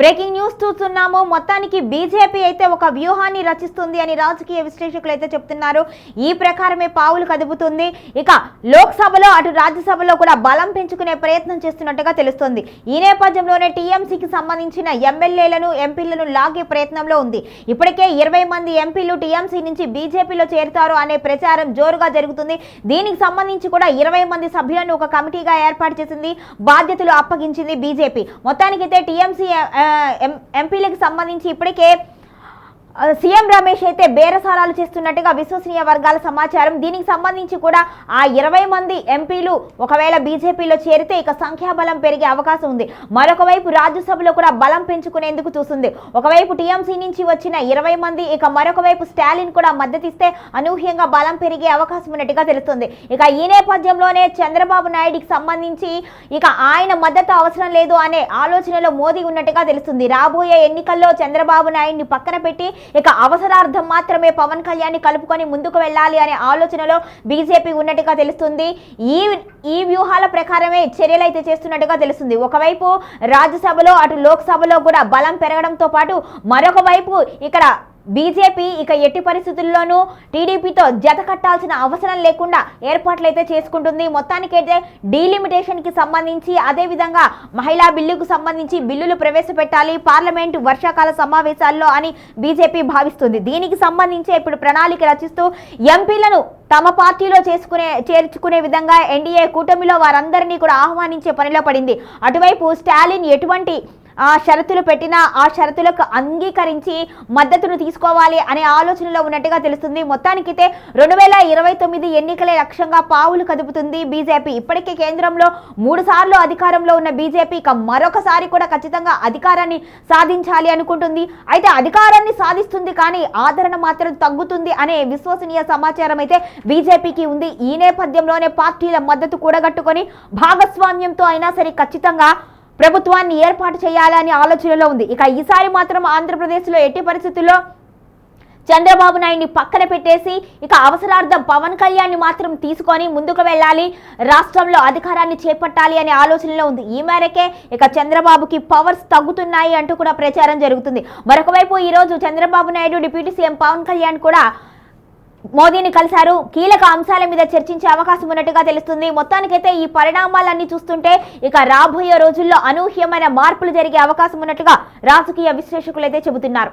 Breaking news చూస్తున్నాము. మొత్తానికి BJP అయితే ఒక వ్యూహాన్ని రచిస్తుంది అని రాజకీయ విశ్లేషకులు అయితే చెప్తున్నారు. ఈ ప్రకారమే పావులు కదుపుతుంది. ఇక లోక్సభలో అటు రాజ్యసభలో కూడా బలం పెంచుకునే ప్రయత్నం చేస్తున్నట్టుగా తెలుస్తుంది. ఈ నేపథ్యంలోనే టీఎంసీకి సంబంధించిన ఎమ్మెల్యేలను ఎంపీలను లాగే ప్రయత్నంలో ఉంది. ఇప్పటికే 20 మంది ఎంపీలు టీఎంసీ నుంచి బీజేపీలో చేరుతారు అనే ప్రచారం జోరుగా జరుగుతుంది. దీనికి సంబంధించి కూడా 20 మంది సభ్యులను ఒక కమిటీగా ఏర్పాటు చేసింది, బాధ్యతలు అప్పగించింది బీజేపీ. మొత్తానికైతే టీఎంసీ ఎంపీలకు సంబంధించి ఇప్పటికే సీఎం రమేష్ అయితే బేరసారాలు చేస్తున్నట్టుగా విశ్వసనీయ వర్గాల సమాచారం. దీనికి సంబంధించి కూడా ఆ 20 మంది ఎంపీలు ఒకవేళ బీజేపీలో చేరితే ఇక సంఖ్యాబలం పెరిగే అవకాశం ఉంది. మరొక వైపు రాజ్యసభలో కూడా బలం పెంచుకునేందుకు చూస్తుంది. ఒకవైపు టీఎంసీ నుంచి వచ్చిన 20 మంది, ఇక మరొక వైపు స్టాలిన్ కూడా మద్దతిస్తే అనూహ్యంగా బలం పెరిగే అవకాశం ఉన్నట్టుగా తెలుస్తుంది. ఇక ఈ నేపథ్యంలోనే చంద్రబాబు నాయుడికి సంబంధించి ఇక ఆయన మద్దతు అవసరం లేదు అనే ఆలోచనలో మోదీ ఉన్నట్టుగా తెలుస్తుంది. రాబోయే ఎన్నికల్లో చంద్రబాబు నాయుడిని పక్కన పెట్టి ఇక అవసరార్థం మాత్రమే పవన్ కళ్యాణ్ కలుపుకొని ముందుకు వెళ్ళాలి అనే ఆలోచనలో బీజేపీ ఉన్నట్టుగా తెలుస్తుంది. ఈ వ్యూహాల ప్రకారమే చర్యలు అయితే చేస్తున్నట్టుగా తెలుస్తుంది. ఒకవైపు రాజ్యసభలో అటు లోక్సభలో కూడా బలం పెరగడంతో పాటు మరొక వైపు ఇక్కడ బీజేపీ ఇక ఎట్టి పరిస్థితుల్లోనూ టీడీపీతో జత కట్టాల్సిన అవసరం లేకుండా ఏర్పాట్లయితే చేసుకుంటుంది. మొత్తానికైతే డీలిమిటేషన్కి సంబంధించి, అదేవిధంగా మహిళా బిల్లుకు సంబంధించి బిల్లులు ప్రవేశపెట్టాలి పార్లమెంటు వర్షాకాల సమావేశాల్లో అని బీజేపీ భావిస్తుంది. దీనికి సంబంధించి ఇప్పుడు ప్రణాళిక రచిస్తూ ఎంపీలను తమ పార్టీలో చేర్చుకునే విధంగా ఎన్డీఏ కూటమిలో వారందరినీ కూడా ఆహ్వానించే పనిలో పడింది. అటువైపు స్టాలిన్ ఎటువంటి షరతులు పెట్టినా ఆ షరతులకు అంగీకరించి మద్దతును తీసుకోవాలి అనే ఆలోచనలో ఉన్నట్టుగా తెలుస్తుంది. మొత్తానికైతే 2029 ఎన్నికలే లక్ష్యంగా పావులు కదుపుతుంది బీజేపీ. ఇప్పటికే కేంద్రంలో 3 సార్లు అధికారంలో ఉన్న బీజేపీ ఇక మరొకసారి కూడా ఖచ్చితంగా అధికారాన్ని సాధించాలి అనుకుంటుంది. అయితే అధికారాన్ని సాధిస్తుంది, కానీ ఆదరణ మాత్రం తగ్గుతుంది అనే విశ్వసనీయ సమాచారం అయితే బీజేపీకి ఉంది. ఈ నేపథ్యంలోనే పార్టీల మద్దతు కూడగట్టుకొని భాగస్వామ్యంతో అయినా సరే ఖచ్చితంగా ప్రభుత్వాన్ని ఏర్పాటు చేయాలని ఆలోచనలో ఉంది. ఇక ఈసారి మాత్రం ఆంధ్రప్రదేశ్లో ఎట్టి పరిస్థితుల్లో చంద్రబాబు నాయుడిని పక్కన పెట్టేసి ఇక అవసరార్థం పవన్ కళ్యాణ్ మాత్రం తీసుకొని ముందుకు వెళ్ళాలి, రాష్ట్రంలో అధికారాన్ని చేపట్టాలి అనే ఆలోచనలో ఉంది. ఈ మేరకే ఇక చంద్రబాబుకి పవర్స్ తగ్గుతున్నాయి అంటూ కూడా ప్రచారం జరుగుతుంది. మరొక వైపు ఈరోజు చంద్రబాబు నాయుడు డిప్యూటీ సీఎం పవన్ కళ్యాణ్ కూడా మోదీని కలిశారు. కీలక అంశాల మీద చర్చించే అవకాశం ఉన్నట్టుగా తెలుస్తుంది. మొత్తానికైతే ఈ పరిణామాలన్నీ చూస్తుంటే ఇక రాబోయే రోజుల్లో అనూహ్యమైన మార్పులు జరిగే అవకాశం ఉన్నట్టుగా రాజకీయ విశ్లేషకులు అయితే చెబుతున్నారు.